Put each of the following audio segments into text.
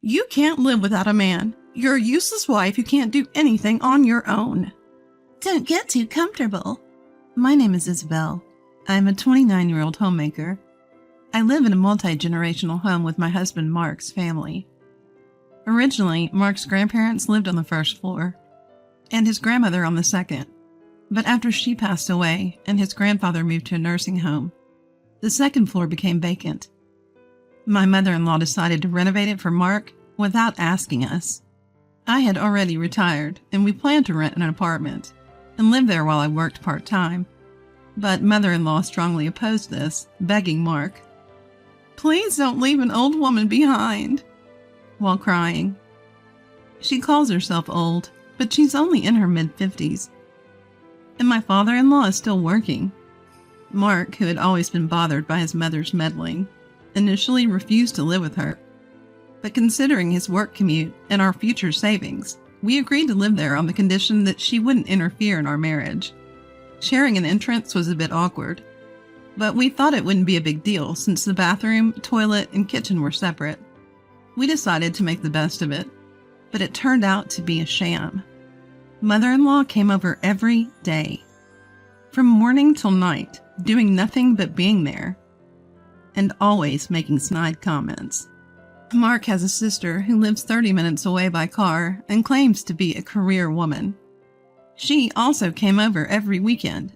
You can't live without a man. You're a useless wife who can't do anything on your own. Don't get too comfortable. My name is Isabel. I'm a 29-year-old homemaker. I live in a multi-generational home with my husband Mark's family. Originally, Mark's grandparents lived on the first floor, and his grandmother on the second. But after she passed away and his grandfather moved to a nursing home, the second floor became vacant. My mother-in-law decided to renovate it for Mark without asking us. I had already retired, and we planned to rent an apartment and live there while I worked part-time. But mother-in-law strongly opposed this, begging Mark, "Please don't leave an old woman behind," while crying. She calls herself old, but she's only in her mid-50s. And my father-in-law is still working. Mark, who had always been bothered by his mother's meddling, initially refused to live with her. But considering his work commute and our future savings, we agreed to live there on the condition that she wouldn't interfere in our marriage. Sharing an entrance was a bit awkward, but we thought it wouldn't be a big deal since the bathroom, toilet, and kitchen were separate. We decided to make the best of it, but it turned out to be a sham. Mother-in-law came over every day, from morning till night, doing nothing but being there, and always making snide comments. Mark has a sister who lives 30 minutes away by car and claims to be a career woman. She also came over every weekend,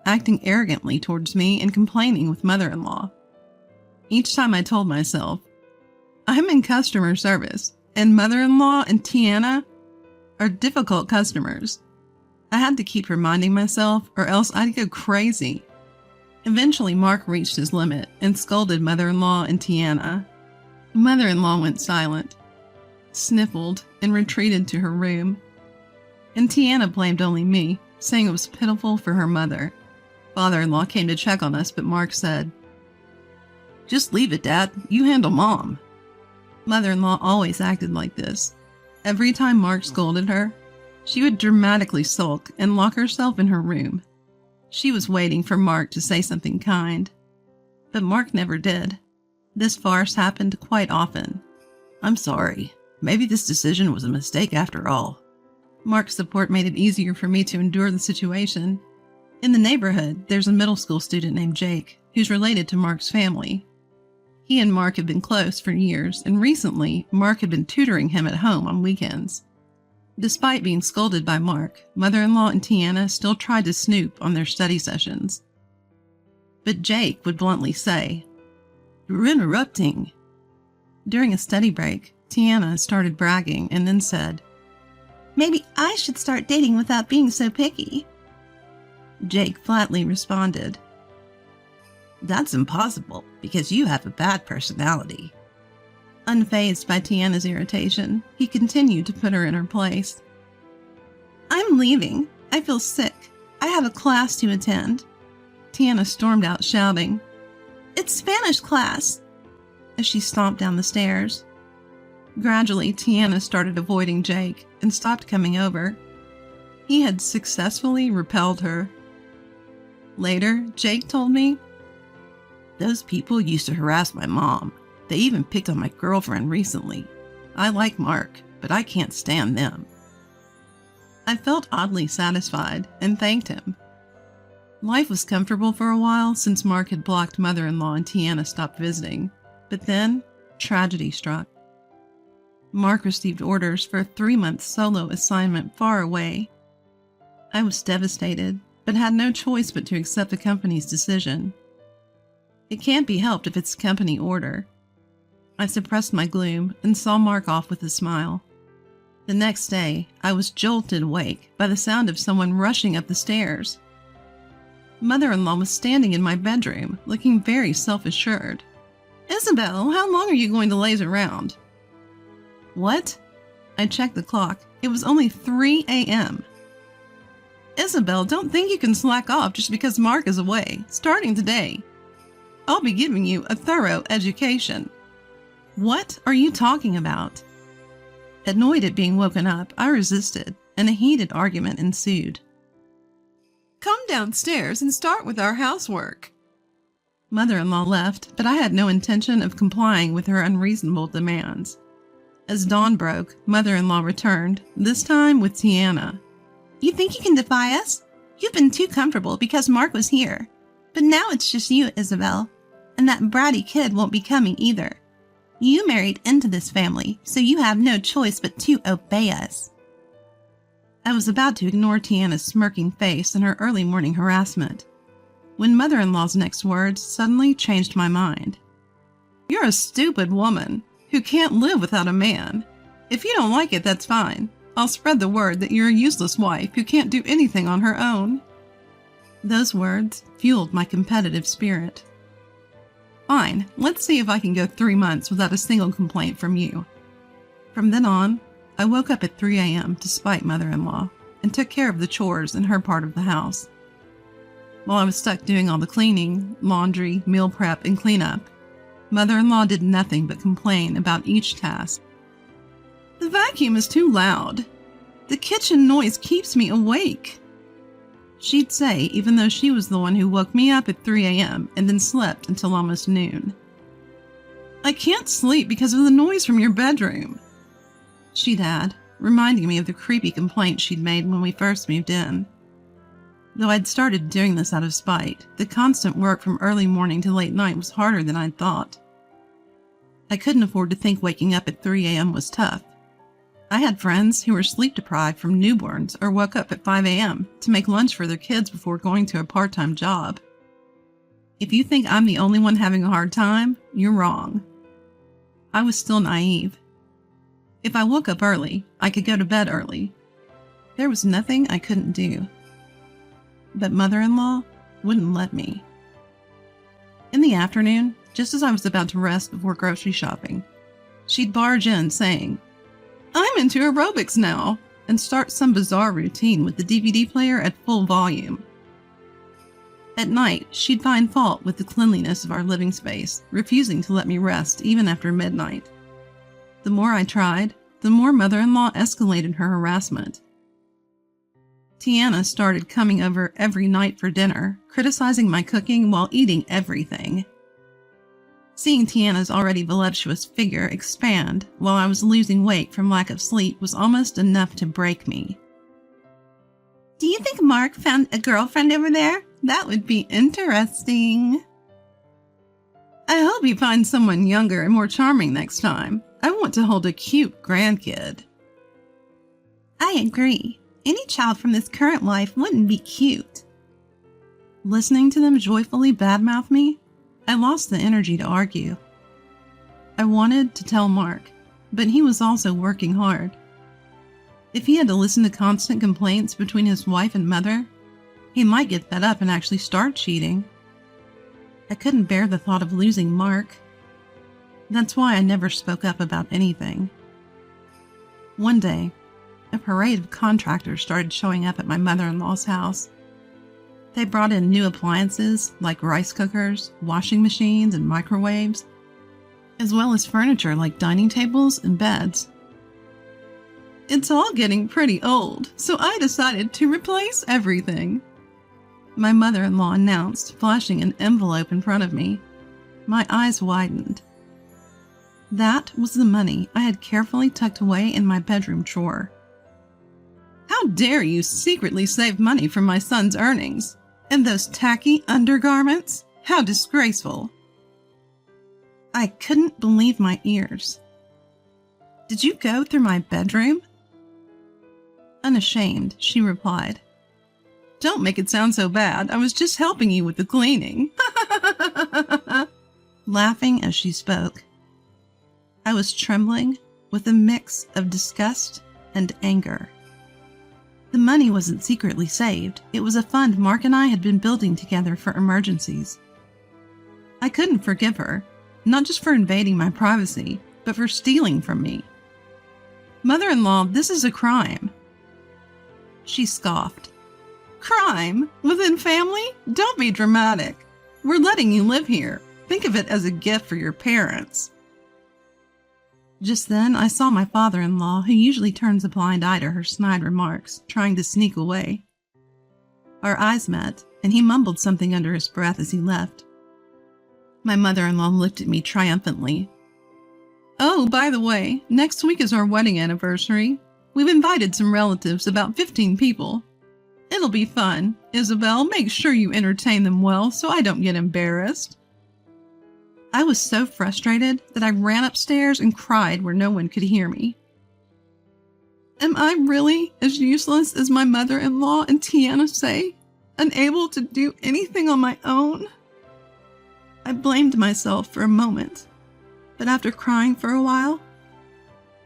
acting arrogantly towards me and complaining with mother-in-law. Each time I told myself, I'm in customer service, and mother-in-law and Tiana are difficult customers. I had to keep reminding myself or else I'd go crazy. Eventually, Mark reached his limit and scolded mother-in-law and Tiana. Mother-in-law went silent, sniffled, and retreated to her room. And Tiana blamed only me, saying it was pitiful for her mother. Father-in-law came to check on us, but Mark said, "Just leave it, Dad. You handle Mom." Mother-in-law always acted like this. Every time Mark scolded her, she would dramatically sulk and lock herself in her room. She was waiting for Mark to say something kind, but Mark never did. This farce happened quite often. "I'm sorry. Maybe this decision was a mistake after all." Mark's support made it easier for me to endure the situation. In the neighborhood, there's a middle school student named Jake, who's related to Mark's family. He and Mark have been close for years, and recently, Mark had been tutoring him at home on weekends. Despite being scolded by Mark, mother-in-law and Tiana still tried to snoop on their study sessions. But Jake would bluntly say, "You're interrupting." During a study break, Tiana started bragging and then said, "Maybe I should start dating without being so picky." Jake flatly responded, "That's impossible because you have a bad personality." Unfazed by Tiana's irritation, he continued to put her in her place. "I'm leaving. I feel sick. I have a class to attend." Tiana stormed out shouting, "It's Spanish class," as she stomped down the stairs. Gradually, Tiana started avoiding Jake and stopped coming over. He had successfully repelled her. Later, Jake told me, "Those people used to harass my mom. They even picked on my girlfriend recently. I like Mark, but I can't stand them." I felt oddly satisfied and thanked him. Life was comfortable for a while since Mark had blocked mother-in-law and Tiana stopped visiting. But then, tragedy struck. Mark received orders for a 3-month solo assignment far away. I was devastated, but had no choice but to accept the company's decision. It can't be helped if it's a company order. I suppressed my gloom and saw Mark off with a smile. The next day, I was jolted awake by the sound of someone rushing up the stairs. Mother-in-law was standing in my bedroom, looking very self-assured. "Isabel, how long are you going to laze around?" "What?" I checked the clock. It was only 3 a.m. "Isabel, don't think you can slack off just because Mark is away. Starting today, I'll be giving you a thorough education." "What are you talking about?" Annoyed at being woken up, I resisted, and a heated argument ensued. "Come downstairs and start with our housework." Mother-in-law left, but I had no intention of complying with her unreasonable demands. As dawn broke, mother-in-law returned, this time with Tiana. You think you can defy us? You've been too comfortable because Mark was here. But now it's just you, Isabel. And that bratty kid won't be coming either. You married into this family, so you have no choice but to obey us. I was about to ignore Tiana's smirking face and her early morning harassment, when mother-in-law's next words suddenly changed my mind. You're a stupid woman who can't live without a man. If you don't like it, that's fine. I'll spread the word that you're a useless wife who can't do anything on her own. Those words fueled my competitive spirit. Fine, let's see if I can go 3 months without a single complaint from you. From then on, I woke up at 3 a.m. to spite mother-in-law and took care of the chores in her part of the house. While I was stuck doing all the cleaning, laundry, meal prep, and cleanup, mother-in-law did nothing but complain about each task. The vacuum is too loud. The kitchen noise keeps me awake, she'd say, even though she was the one who woke me up at 3 a.m. and then slept until almost noon. I can't sleep because of the noise from your bedroom, she'd add, reminding me of the creepy complaint she'd made when we first moved in. Though I'd started doing this out of spite, the constant work from early morning to late night was harder than I'd thought. I couldn't afford to think waking up at 3 a.m. was tough. I had friends who were sleep-deprived from newborns or woke up at 5 a.m. to make lunch for their kids before going to a part-time job. If you think I'm the only one having a hard time, you're wrong. I was still naive. If I woke up early, I could go to bed early. There was nothing I couldn't do. But mother-in-law wouldn't let me. In the afternoon, just as I was about to rest before grocery shopping, she'd barge in saying, I'm into aerobics now, and start some bizarre routine with the DVD player at full volume. At night, she'd find fault with the cleanliness of our living space, refusing to let me rest even after midnight. The more I tried, the more mother-in-law escalated her harassment. Tiana started coming over every night for dinner, criticizing my cooking while eating everything. Seeing Tiana's already voluptuous figure expand while I was losing weight from lack of sleep was almost enough to break me. Do you think Mark found a girlfriend over there? That would be interesting. I hope he finds someone younger and more charming next time. I want to hold a cute grandkid. I agree. Any child from this current life wouldn't be cute. Listening to them joyfully badmouth me, I lost the energy to argue. I wanted to tell Mark, but he was also working hard. If he had to listen to constant complaints between his wife and mother, he might get fed up and actually start cheating. I couldn't bear the thought of losing Mark. That's why I never spoke up about anything. One day, a parade of contractors started showing up at my mother-in-law's house. They brought in new appliances like rice cookers, washing machines, and microwaves, as well as furniture like dining tables and beds. It's all getting pretty old, so I decided to replace everything, my mother-in-law announced, flashing an envelope in front of me. My eyes widened. That was the money I had carefully tucked away in my bedroom drawer. How dare you secretly save money from my son's earnings? And those tacky undergarments? How disgraceful! I couldn't believe my ears. Did you go through my bedroom? Unashamed, she replied. Don't make it sound so bad. I was just helping you with the cleaning. Laughing as she spoke. I was trembling with a mix of disgust and anger. The money wasn't secretly saved. It was a fund Mark and I had been building together for emergencies. I couldn't forgive her, not just for invading my privacy, but for stealing from me. Mother-in-law, this is a crime. She scoffed. Crime? Within family? Don't be dramatic. We're letting you live here. Think of it as a gift for your parents. Just then, I saw my father-in-law, who usually turns a blind eye to her snide remarks, trying to sneak away. Our eyes met, and he mumbled something under his breath as he left. My mother-in-law looked at me triumphantly. Oh, by the way, next week is our wedding anniversary. We've invited some relatives, about 15 people. It'll be fun. Isabel, make sure you entertain them well so I don't get embarrassed. I was so frustrated that I ran upstairs and cried where no one could hear me. Am I really as useless as my mother-in-law and Tiana say? Unable to do anything on my own? I blamed myself for a moment, but after crying for a while,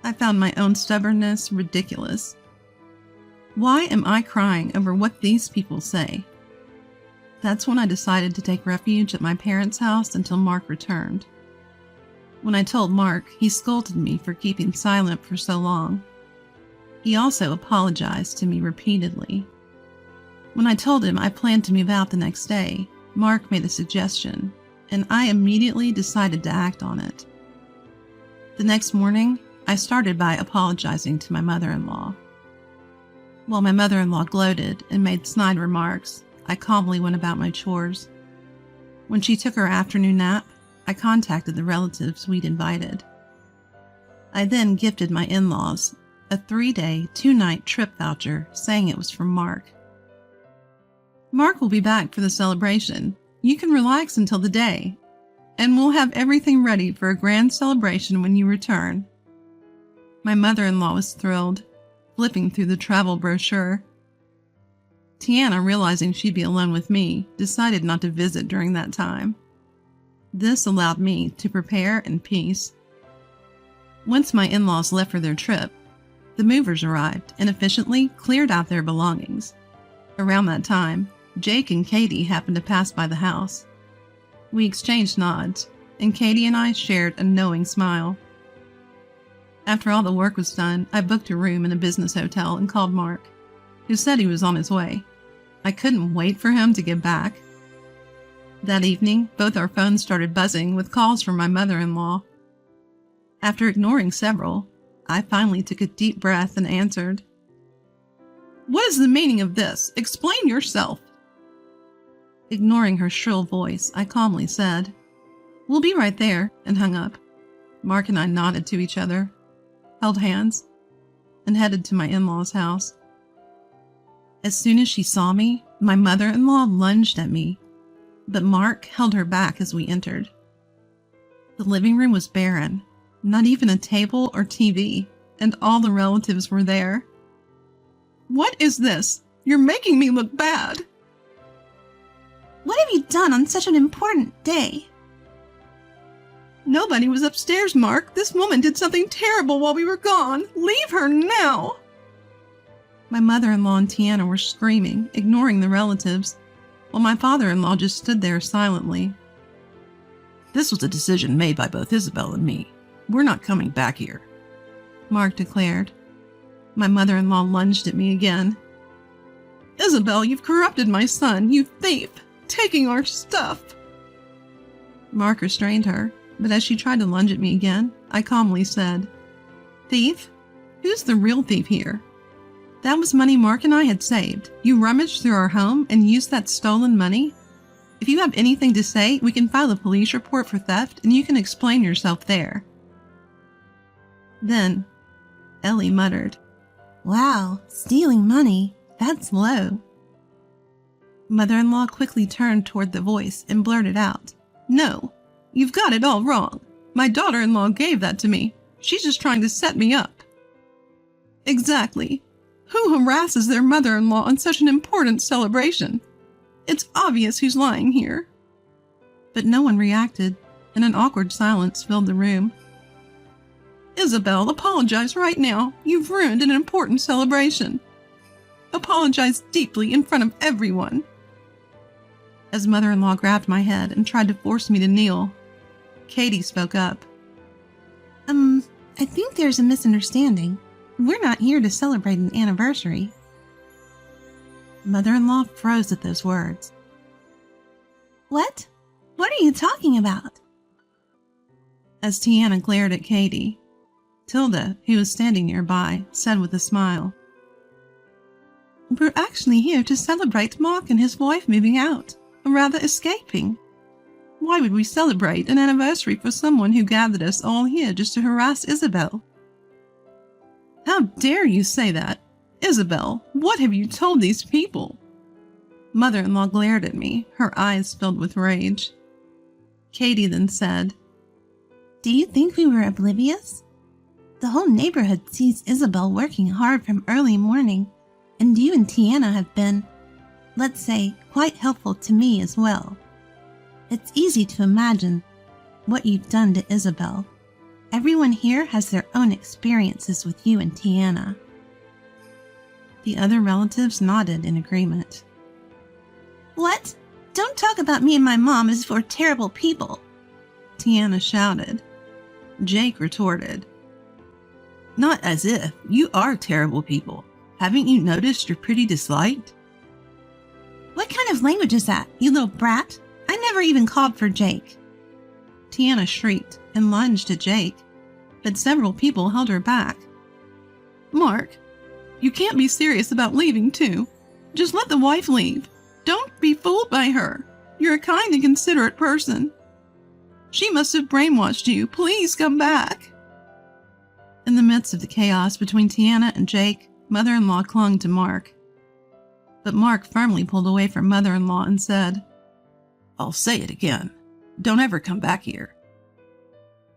I found my own stubbornness ridiculous. Why am I crying over what these people say? That's when I decided to take refuge at my parents' house until Mark returned. When I told Mark, he scolded me for keeping silent for so long. He also apologized to me repeatedly. When I told him I planned to move out the next day, Mark made a suggestion, and I immediately decided to act on it. The next morning, I started by apologizing to my mother-in-law. While my mother-in-law gloated and made snide remarks, I calmly went about my chores. When she took her afternoon nap, I contacted the relatives we'd invited. I then gifted my in-laws a 3-day, 2-night trip voucher saying it was from Mark. Mark will be back for the celebration. You can relax until the day, and we'll have everything ready for a grand celebration when you return. My mother-in-law was thrilled, flipping through the travel brochure. Tiana, realizing she'd be alone with me, decided not to visit during that time. This allowed me to prepare in peace. Once my in-laws left for their trip, the movers arrived and efficiently cleared out their belongings. Around that time, Jake and Katie happened to pass by the house. We exchanged nods, and Katie and I shared a knowing smile. After all the work was done, I booked a room in a business hotel and called Mark, who said he was on his way. I couldn't wait for him to get back. That evening, both our phones started buzzing with calls from my mother-in-law. After ignoring several, I finally took a deep breath and answered. What is the meaning of this? Explain yourself. Ignoring her shrill voice, I calmly said, We'll be right there, and hung up. Mark and I nodded to each other, held hands, and headed to my in-law's house. As soon as she saw me, my mother-in-law lunged at me, but Mark held her back as we entered. The living room was barren, not even a table or TV, and all the relatives were there. What is this? You're making me look bad. What have you done on such an important day? Nobody was upstairs, Mark. This woman did something terrible while we were gone. Leave her now. My mother-in-law and Tiana were screaming, ignoring the relatives, while my father-in-law just stood there silently. This was a decision made by both Isabel and me. We're not coming back here, Mark declared. My mother-in-law lunged at me again. Isabel, you've corrupted my son, you thief, taking our stuff. Mark restrained her, but as she tried to lunge at me again, I calmly said, Thief? Who's the real thief here? That was money Mark and I had saved. You rummaged through our home and used that stolen money? If you have anything to say, we can file a police report for theft and you can explain yourself there. Then, Ellie muttered, Wow, stealing money, that's low. Mother-in-law quickly turned toward the voice and blurted out, No, you've got it all wrong. My daughter-in-law gave that to me. She's just trying to set me up. Exactly. Who harasses their mother-in-law on such an important celebration? It's obvious who's lying here. But no one reacted, and an awkward silence filled the room. Isabel, apologize right now. You've ruined an important celebration. Apologize deeply in front of everyone. As mother-in-law grabbed my head and tried to force me to kneel, Katie spoke up. I think there's a misunderstanding. We're not here to celebrate an anniversary. Mother-in-law froze at those words. What? What are you talking about? As Tiana glared at Katie, Tilda, who was standing nearby, said with a smile, We're actually here to celebrate Mark and his wife moving out, or rather escaping. Why would we celebrate an anniversary for someone who gathered us all here just to harass Isabel? How dare you say that? Isabel, what have you told these people? Mother-in-law glared at me, her eyes filled with rage. Katie then said, Do you think we were oblivious? The whole neighborhood sees Isabel working hard from early morning, and you and Tiana have been, let's say, quite helpful to me as well. It's easy to imagine what you've done to Isabel. Everyone here has their own experiences with you and Tiana. The other relatives nodded in agreement. What? Don't talk about me and my mom as if we're terrible people, Tiana shouted. Jake retorted. Not as if. You are terrible people. Haven't you noticed you're pretty disliked? What kind of language is that, you little brat? I never even called for Jake. Tiana shrieked and lunged at Jake, but several people held her back. Mark, you can't be serious about leaving too. Just let the wife leave. Don't be fooled by her. You're a kind and considerate person. She must have brainwashed you. Please come back. In the midst of the chaos between Tiana and Jake, mother-in-law clung to Mark. But Mark firmly pulled away from mother-in-law and said, I'll say it again. Don't ever come back here.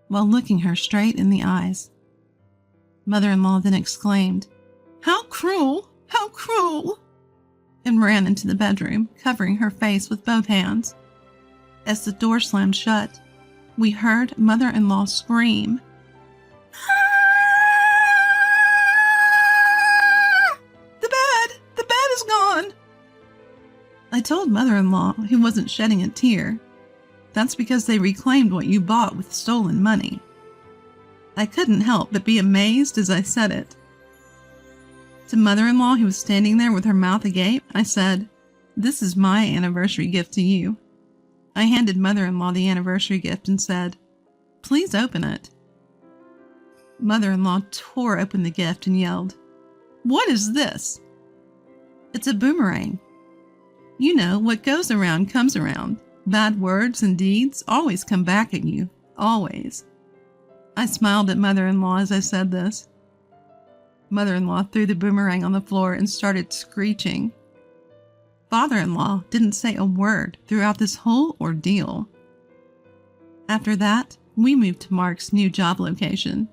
While looking her straight in the eyes. Mother-in-law then exclaimed, How cruel! How cruel! And ran into the bedroom, covering her face with both hands. As the door slammed shut, we heard mother-in-law scream, The bed is gone! I told mother-in-law, who wasn't shedding a tear, that's because they reclaimed what you bought with stolen money. I couldn't help but be amazed as I said it. To mother-in-law, who was standing there with her mouth agape, I said, This is my anniversary gift to you. I handed mother-in-law the anniversary gift and said, Please open it. Mother-in-law tore open the gift and yelled, What is this? It's a boomerang. You know, what goes around comes around. Bad words and deeds always come back at you. Always. I smiled at mother-in-law as I said this. Mother-in-law threw the boomerang on the floor and started screeching. Father-in-law didn't say a word throughout this whole ordeal. After that, we moved to Mark's new job location.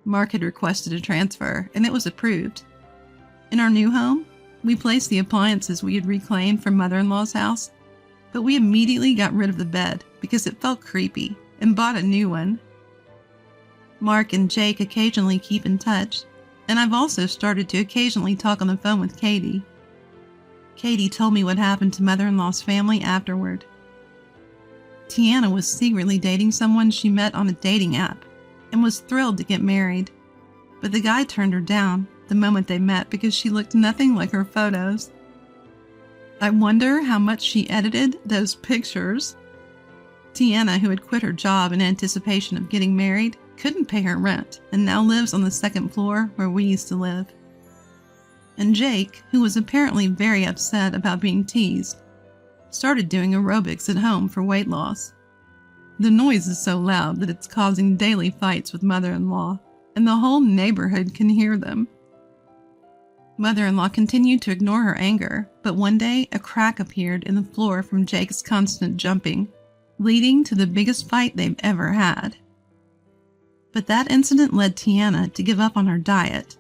Mark had requested a transfer, and it was approved. In our new home, we placed the appliances we had reclaimed from mother-in-law's house, but we immediately got rid of the bed because it felt creepy and bought a new one. Mark and Jake occasionally keep in touch, and I've also started to occasionally talk on the phone with Katie. Katie told me what happened to mother-in-law's family afterward. Tiana was secretly dating someone she met on a dating app and was thrilled to get married, but the guy turned her down the moment they met because she looked nothing like her photos. I wonder how much she edited those pictures. Tiana, who had quit her job in anticipation of getting married, couldn't pay her rent and now lives on the second floor where we used to live. And Jake, who was apparently very upset about being teased, started doing aerobics at home for weight loss. The noise is so loud that it's causing daily fights with mother-in-law, and the whole neighborhood can hear them. Mother-in-law continued to ignore her anger, but one day a crack appeared in the floor from Jake's constant jumping, leading to the biggest fight they've ever had. But that incident led Tiana to give up on her diet.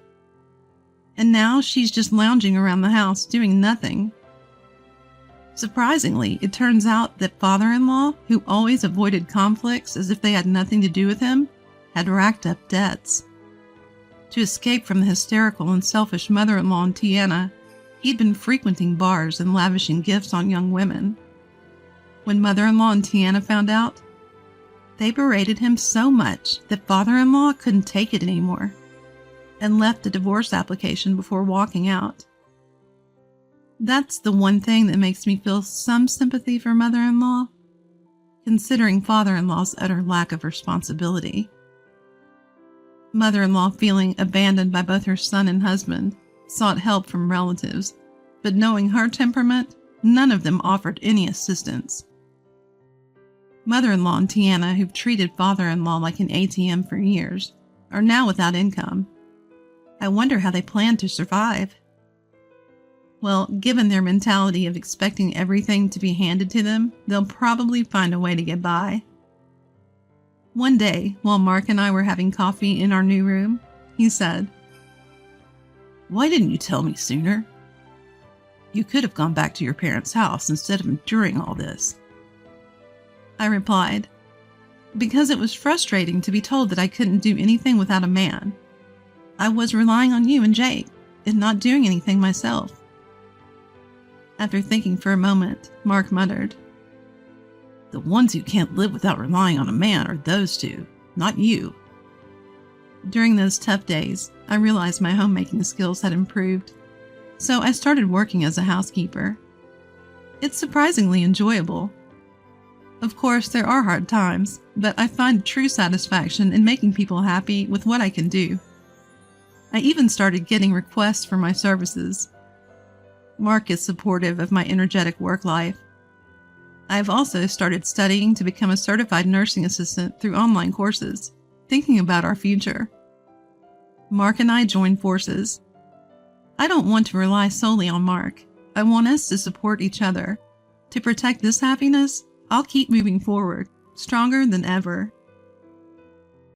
And now she's just lounging around the house doing nothing. Surprisingly, it turns out that father-in-law, who always avoided conflicts as if they had nothing to do with him, had racked up debts. To escape from the hysterical and selfish mother-in-law and Tiana, he'd been frequenting bars and lavishing gifts on young women. When mother-in-law and Tiana found out, they berated him so much that father-in-law couldn't take it anymore and left a divorce application before walking out. That's the one thing that makes me feel some sympathy for mother-in-law, considering father-in-law's utter lack of responsibility. Mother-in-law, feeling abandoned by both her son and husband, sought help from relatives, but knowing her temperament, none of them offered any assistance. Mother-in-law and Tiana, who've treated father-in-law like an ATM for years, are now without income. I wonder how they plan to survive. Well, given their mentality of expecting everything to be handed to them, they'll probably find a way to get by. One day, while Mark and I were having coffee in our new room, he said, "Why didn't you tell me sooner? You could have gone back to your parents' house instead of enduring all this." I replied, "Because it was frustrating to be told that I couldn't do anything without a man. I was relying on you and Jake, and not doing anything myself." After thinking for a moment, Mark muttered, "The ones who can't live without relying on a man are those two, not you." During those tough days, I realized my homemaking skills had improved, so I started working as a housekeeper. It's surprisingly enjoyable. Of course, there are hard times, but I find true satisfaction in making people happy with what I can do. I even started getting requests for my services. Mark is supportive of my energetic work life. I have also started studying to become a certified nursing assistant through online courses, thinking about our future. Mark and I joined forces. I don't want to rely solely on Mark. I want us to support each other. To protect this happiness, I'll keep moving forward, stronger than ever.